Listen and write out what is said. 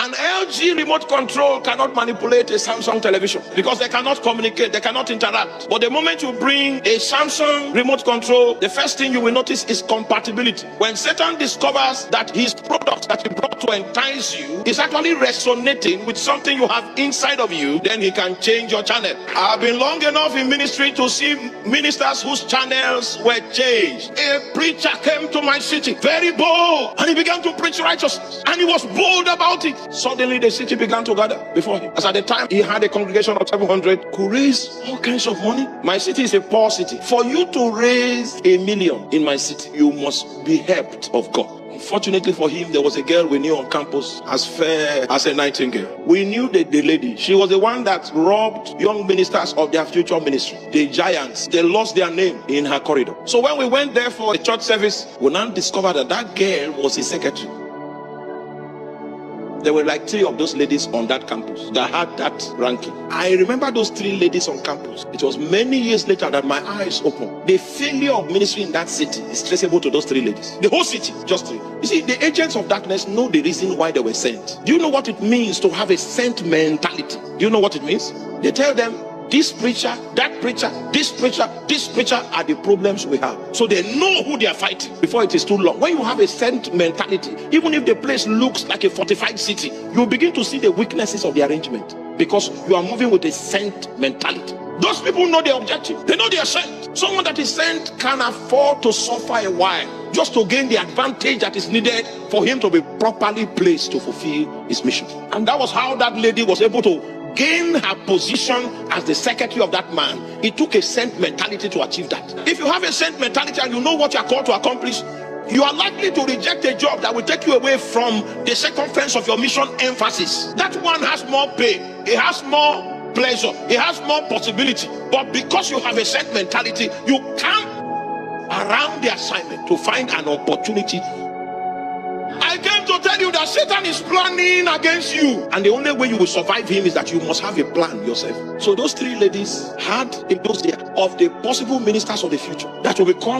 An LG remote control cannot manipulate a Samsung television because they cannot communicate, they cannot interact. But the moment you bring a Samsung remote control, the first thing you will notice is compatibility. When Satan discovers that his product that he brought to entice you is actually resonating with something you have inside of you, then he can change your channel. I've been long enough in ministry to see ministers whose channels were changed. A preacher came to my city, very bold, and he began to preach righteousness, and he was bold about it. Suddenly the city began to gather before him. As at the time he had a congregation of 700, could raise all kinds of money. My city is a poor city. For you to raise $1 million in my city, you must be helped of God. Fortunately for him, there was a girl we knew on campus as fair as a nightingale. We knew the lady. She was the one that robbed young ministers of their future ministry. The giants, they lost their name in her corridor. So when we went there for a church service, we now discovered that that girl was a secretary. There were like 3 of those ladies on that campus that had that ranking. I remember those 3 ladies on campus. It was many years later that my eyes opened. The failure of ministry in that city is traceable to those 3 ladies. The whole city, just 3. You see, the agents of darkness know the reason why they were sent. Do you know what it means to have a sent mentality? Do you know what it means? They tell them, this preacher, that preacher, this preacher are the problems we have. So they know who they are fighting before it is too long. When you have a sent mentality, even if the place looks like a fortified city, you begin to see the weaknesses of the arrangement because you are moving with a sent mentality. Those people know their objective. They know they are sent. Someone that is sent can afford to suffer a while just to gain the advantage that is needed for him to be properly placed to fulfill his mission. And that was how that lady was able to gain her position as the secretary of that man. It took a sent mentality to achieve that. If you have a sent mentality and you know what you are called to accomplish, you are likely to reject a job that will take you away from the circumference of your mission emphasis. That one has more pay, it has more pleasure, it has more possibility. But because you have a sent mentality, you come around the assignment to find an opportunity. I came to tell you that Satan is planning against you, and the only way you will survive him is that you must have a plan yourself. So those 3 ladies had a dose there of the possible ministers of the future that will be called